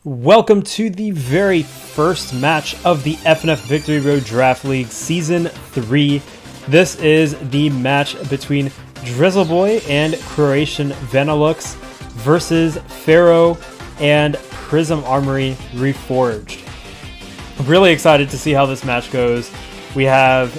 Welcome to the very first match of the FNF Victory Road Draft League Season 3. This is the match between Drizzleboy and Croatian Vanilluxe versus Pharaoh and Prism Armory Reforged. I'm really excited to see how this match goes. We have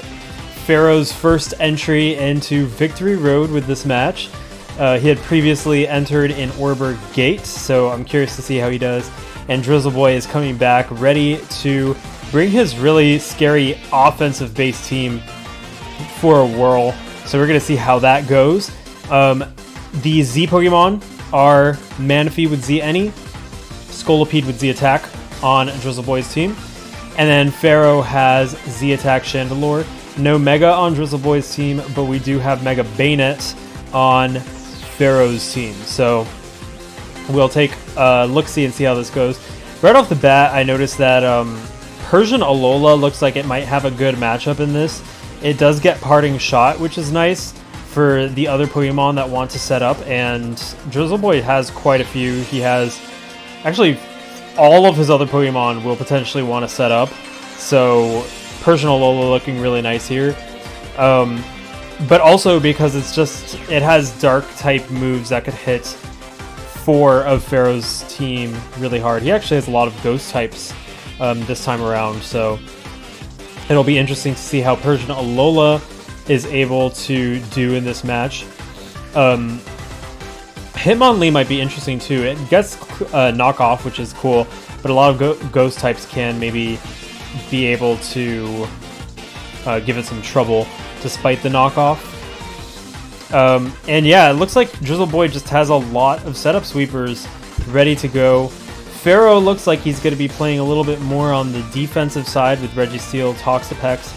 Pharaoh's first entry into Victory Road with this match. He had previously entered in Orberg Gate, so I'm curious to see how he does. And Drizzleboy is coming back ready to bring his really scary offensive-based team for a whirl. So we're going to see how that goes. The Z Pokemon are Manaphy with Z Any, Scolipede with Z Attack on Drizzleboy's team. And then Pharaoh has Z Attack Chandelure. No Mega on Drizzleboy's team, but we do have Mega Bayonet on Pharaoh's team. So we'll take a look-see and see how this goes. Right off the bat, I noticed that Persian Alola looks like it might have a good matchup in this. It does get Parting Shot, which is nice for the other Pokemon that want to set up, and Drizzleboy has quite a few. He has... Actually, all of his other Pokemon will potentially want to set up, so Persian Alola looking really nice here. But also because it has Dark-type moves that could hit 4 of Pharaoh's team really hard. He actually has a lot of Ghost types this time around, so it'll be interesting to see how Persian Alola is able to do in this match. Hitmonlee might be interesting too. It gets knockoff, which is cool, but a lot of Ghost types can maybe be able to give it some trouble despite the knockoff. And yeah, it looks like Drizzleboy just has a lot of setup sweepers ready to go. Pharaoh looks like he's going to be playing a little bit more on the defensive side with Registeel, Toxapex,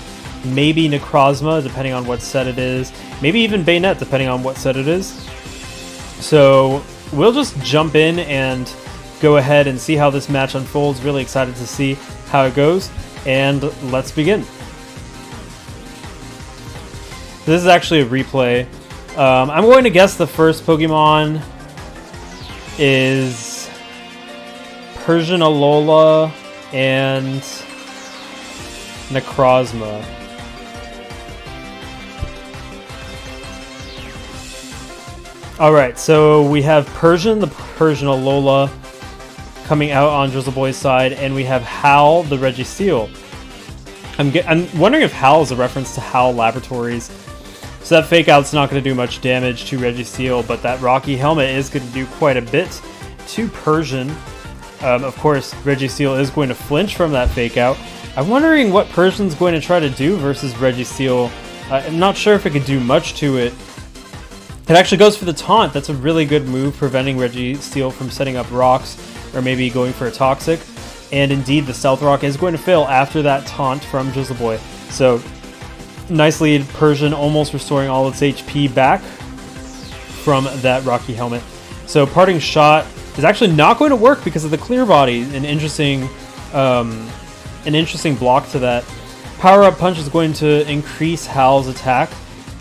maybe Necrozma, depending on what set it is. Maybe even Bayonet, depending on what set it is. So we'll just jump in and go ahead and see how this match unfolds. Really excited to see how it goes. And let's begin. This is actually a replay. I'm going to guess the first Pokemon is Persian Alola and Necrozma. Alright, so we have the Persian Alola coming out on Drizzleboy's side, and we have Hal, the Registeel. I'm wondering if Hal is a reference to Hal Laboratories. So that Fake Out's not going to do much damage to Registeel, but that Rocky Helmet is going to do quite a bit to Persian. Of course, Registeel is going to flinch from that Fake Out. I'm wondering what Persian's going to try to do versus Registeel. I'm not sure if it could do much to it. It actually goes for the Taunt. That's a really good move, preventing Registeel from setting up rocks or maybe going for a Toxic. And indeed, the Stealth Rock is going to fail after that Taunt from Drizzleboy. So nice lead, Persian almost restoring all its HP back from that Rocky Helmet. So Parting Shot is actually not going to work because of the Clear Body. An interesting block to that. Power Up Punch is going to increase Hal's attack.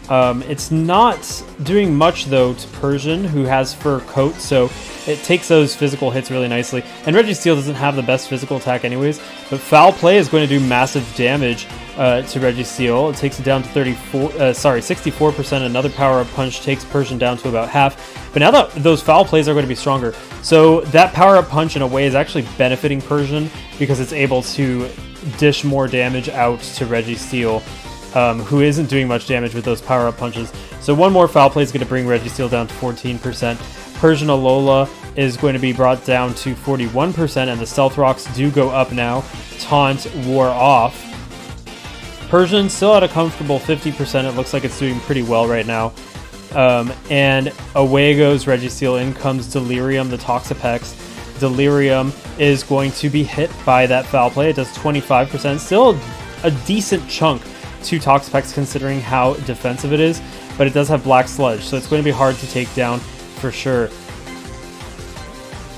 It's not doing much though to Persian, who has Fur Coat, so it takes those physical hits really nicely. And Registeel doesn't have the best physical attack anyways, but Foul Play is going to do massive damage to Registeel. It takes it down to 64%. Another Power Up Punch takes Persian down to about half. But now that those Foul Plays are going to be stronger, so that Power Up Punch in a way is actually benefiting Persian because it's able to dish more damage out to Registeel, who isn't doing much damage with those Power Up Punches. So one more Foul Play is going to bring Registeel down to 14%. Persian Alola is going to be brought down to 41%, and the Stealth Rocks do go up now. Taunt wore off. Persian still at a comfortable 50%. It looks like it's doing pretty well right now. And away goes Registeel. In comes Delirium, the Toxapex. Delirium is going to be hit by that Foul Play. It does 25%. Still a decent chunk to Toxapex considering how defensive it is, but it does have Black Sludge, so it's going to be hard to take down for sure.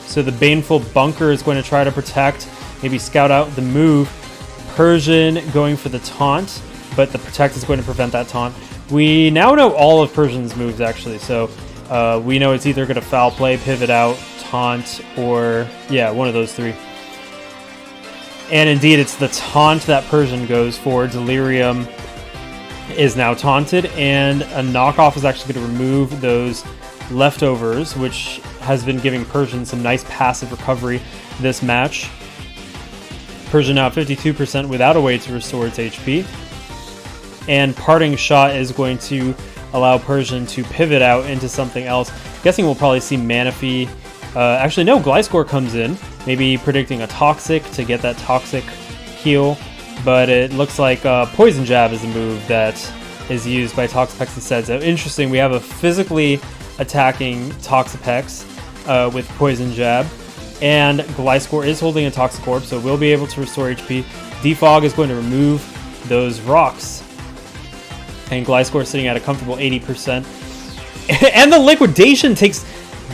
So the Baneful Bunker is going to try to protect, maybe scout out the move. Persian going for the Taunt, but the Protect is going to prevent that Taunt. We now know all of Persian's moves actually, so We know it's either going to foul play, pivot out, taunt, or yeah, one of those three. And indeed, it's the taunt that Persian goes for. Delirium is now taunted, and a knockoff is actually going to remove those leftovers, which has been giving Persian some nice passive recovery this match. Persian now at 52% without a way to restore its HP. And Parting Shot is going to allow Persian to pivot out into something else. Guessing we'll probably see Manaphy. Actually, no, Gliscor comes in. Maybe predicting a Toxic to get that Toxic heal. But it looks like Poison Jab is a move that is used by Toxapex instead. So interesting, we have a physically attacking Toxapex with Poison Jab. And Gliscor is holding a Toxic Orb, so we'll be able to restore HP. Defog is going to remove those rocks. And Gliscor sitting at a comfortable 80%. And the Liquidation takes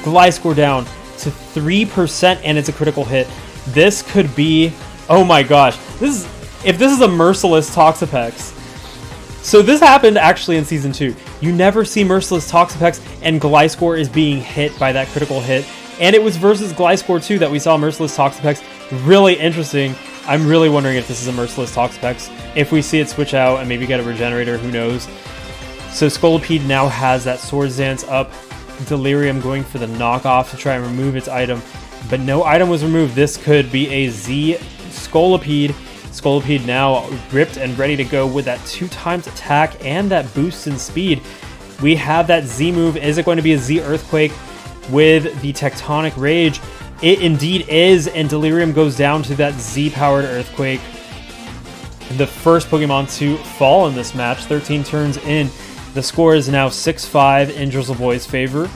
Gliscor down to 3%, and it's a critical hit. This could be... Oh my gosh. If this is a Merciless Toxapex... So this happened actually in Season 2. You never see Merciless Toxapex, and Gliscor is being hit by that critical hit. And it was versus Gliscor 2 that we saw Merciless Toxapex. Really interesting. I'm really wondering if this is a Merciless Toxapex. If we see it switch out and maybe get a Regenerator, who knows. So Scolipede now has that Swords Dance up. Delirium going for the knockoff to try and remove its item. But no item was removed. This could be a Z Scolipede. Scolipede now ripped and ready to go with that 2x attack and that boost in speed. We have that Z move. Is it going to be a Z Earthquake with the Tectonic Rage? It indeed is, and Delirium goes down to that Z-powered Earthquake. The first Pokemon to fall in this match, 13 turns in. The score is now 6-5 in Drizzleboy's favor.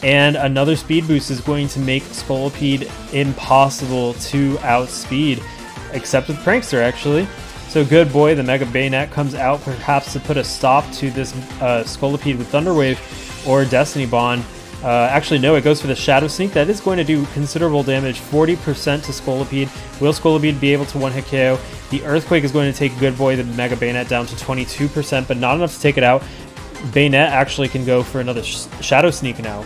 And another speed boost is going to make Scolipede impossible to outspeed. Except with Prankster, actually. So Good Boy, the Mega Bayonet, comes out perhaps to put a stop to this Scolipede with Thunder Wave or Destiny Bond. Actually, no, it goes for the Shadow Sneak. That is going to do considerable damage, 40% to Scolipede. Will Scolipede be able to one-hit KO? The Earthquake is going to take Good Boy, the Mega Bayonet, down to 22%, but not enough to take it out. Bayonet actually can go for another Shadow Sneak now.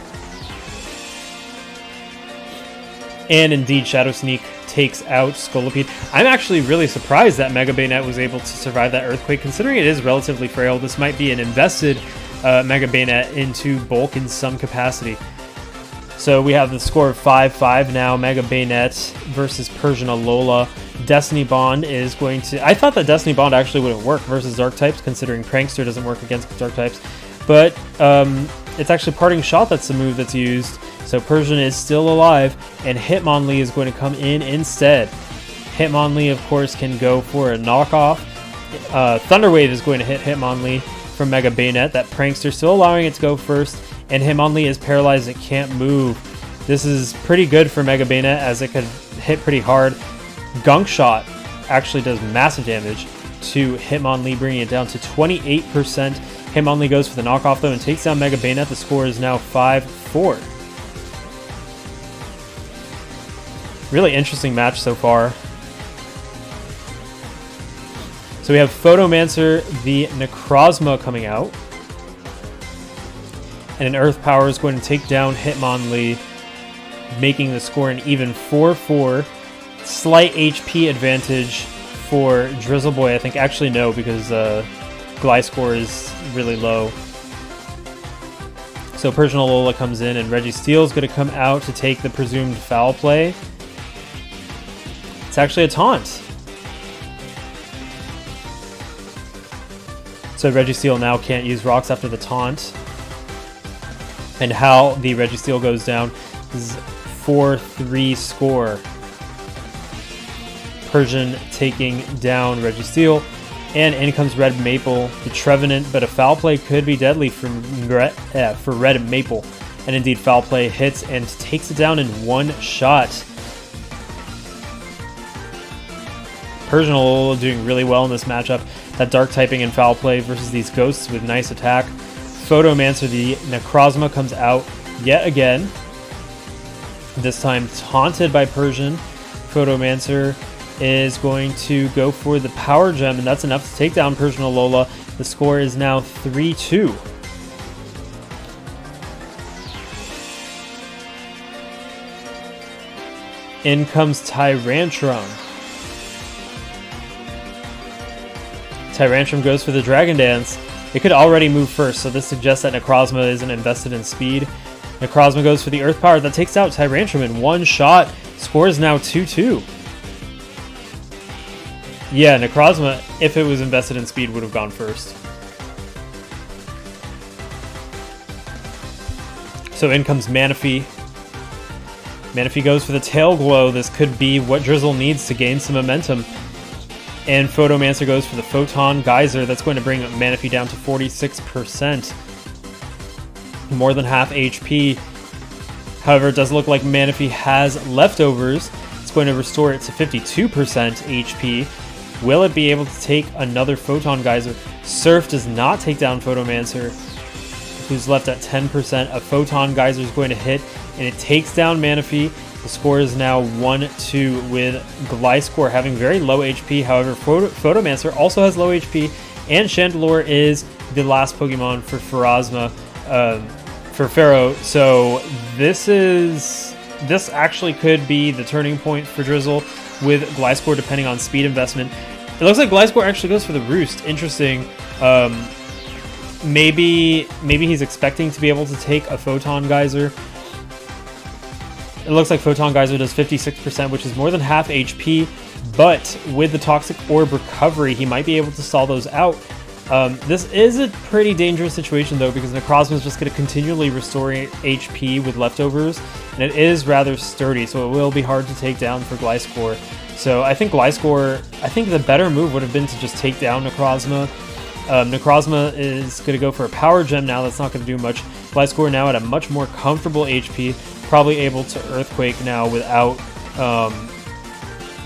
And indeed, Shadow Sneak takes out Scolipede. I'm actually really surprised that Mega Bayonet was able to survive that Earthquake, considering it is relatively frail. This might be an invested Mega Bayonet into bulk in some capacity. So we have the score of 5-5 now. Mega Bayonet versus Persian Alola. Destiny Bond is going to... I thought that Destiny Bond actually wouldn't work versus Dark types, considering Prankster doesn't work against Dark types. But it's actually Parting Shot that's the move that's used. So Persian is still alive, and Hitmonlee is going to come in instead. Hitmonlee, of course, can go for a knockoff. Thunder Wave is going to hit Hitmonlee from Mega Bayonet. That Prankster still allowing it to go first, and Hitmonlee is paralyzed. It can't move. This is pretty good for Mega Bayonet, as it could hit pretty hard. Gunk Shot actually does massive damage to Hitmonlee, bringing it down to 28%. Hitmonlee goes for the knockoff, though, and takes down Mega Bayonet. The score is now 5-4. Really interesting match so far. So we have Photomancer, the Necrozma coming out. And an Earth Power is going to take down Hitmonlee, making the score an even 4-4. Slight HP advantage for Drizzleboy, I think. Actually, no, because Gliscor is really low. So Persian Alola comes in, and Registeel is going to come out to take the presumed foul play. It's actually a taunt. So Registeel now can't use rocks after the taunt. And how the Registeel goes down is 4-3 score. Persian taking down Registeel. And in comes Red Maple, the Trevenant, but a foul play could be deadly for Red Maple. And indeed, foul play hits and takes it down in one shot. Persian Alola doing really well in this matchup. That Dark typing and foul play versus these Ghosts with nice attack. Photomancer, the Necrozma, comes out yet again. This time taunted by Persian. Photomancer is going to go for the Power Gem, and that's enough to take down Persian Alola. The score is now 3-2. In comes Tyrantrum. Tyrantrum goes for the Dragon Dance. It could already move first, so this suggests that Necrozma isn't invested in speed. Necrozma goes for the Earth Power. That takes out Tyrantrum in one shot. Score is now 2-2. Yeah, Necrozma, if it was invested in speed, would have gone first. So in comes Manaphy. Manaphy goes for the Tail Glow. This could be what Drizzle needs to gain some momentum. And Photomancer goes for the Photon Geyser. That's going to bring Manaphy down to 46%. More than half HP. However, it does look like Manaphy has leftovers. It's going to restore it to 52% HP. Will it be able to take another Photon Geyser? Surf does not take down Photomancer, who's left at 10%. A Photon Geyser is going to hit, and it takes down Manaphy. The score is now 1-2 with Gliscor having very low HP. However, Photomancer also has low HP, and Chandelure is the last Pokemon for Pharaoh. So this actually could be the turning point for Drizzle with Gliscor, depending on speed investment. It looks like Gliscor actually goes for the Roost. Interesting. Maybe he's expecting to be able to take a Photon Geyser. It looks like Photon Geyser does 56%, which is more than half HP, but with the Toxic Orb recovery, he might be able to stall those out. This is a pretty dangerous situation, though, because Necrozma is just going to continually restore HP with leftovers, and it is rather sturdy, so it will be hard to take down for Gliscor. So I think the better move would have been to just take down Necrozma. Necrozma is going to go for a Power Gem now. That's not going to do much. Gliscor now at a much more comfortable HP, probably able to Earthquake now without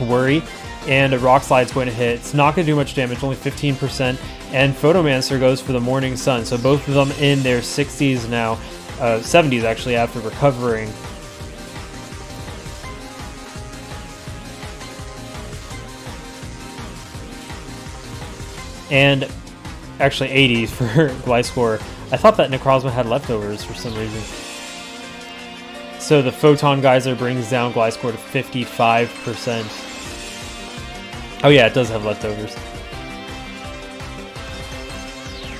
worry. And a Rock Slide's going to hit. It's not going to do much damage, only 15%. And Photomancer goes for the Morning Sun. So both of them in their 60s now, 70s actually, after recovering. And actually 80s for Gliscor. I thought that Necrozma had leftovers for some reason. So the Photon Geyser brings down Gliscor to 55%. Oh yeah, it does have leftovers.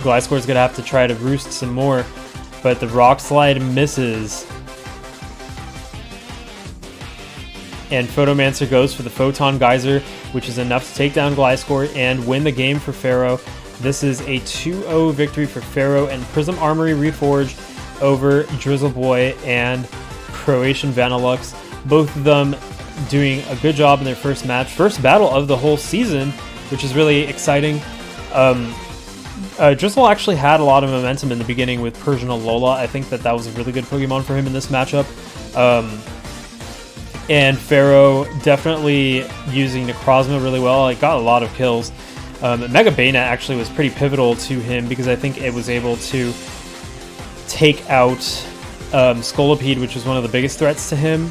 Gliscor's going to have to try to Roost some more, but the Rock Slide misses. And Photomancer goes for the Photon Geyser, which is enough to take down Gliscor and win the game for Pharaoh. This is a 2-0 victory for Pharaoh and Prism Armory Reforged over Drizzle Boy and Croatian Vanilluxe. Both of them doing a good job in their first match. First battle of the whole season, which is really exciting. Drizzle actually had a lot of momentum in the beginning with Persian Alola. I think that was a really good Pokemon for him in this matchup. And Pharaoh definitely using Necrozma really well. It got a lot of kills. Mega Bayonet actually was pretty pivotal to him because I think it was able to take out Scolipede, which was one of the biggest threats to him.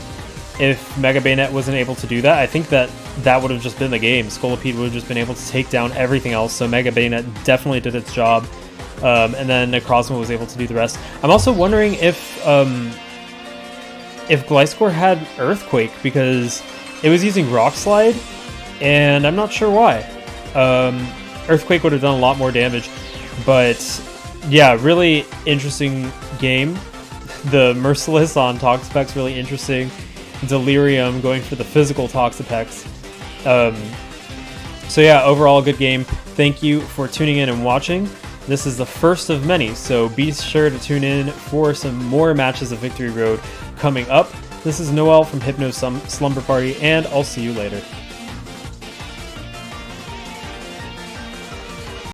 If Mega Bayonet wasn't able to do that, I think that would have just been the game. Scolipede would have just been able to take down everything else, so Mega Bayonet definitely did its job. And then Necrozma was able to do the rest. I'm also wondering if Gliscor had Earthquake, because it was using Rock Slide, and I'm not sure why. Earthquake would have done a lot more damage, but yeah, really interesting game. The Merciless on Toxapex, really interesting. Delirium going for the physical Toxapex. So yeah, overall good game. Thank you for tuning in and watching. This is the first of many, so be sure to tune in for some more matches of Victory Road coming up. This is Noel from Hypno Slumber Party, and I'll see you later.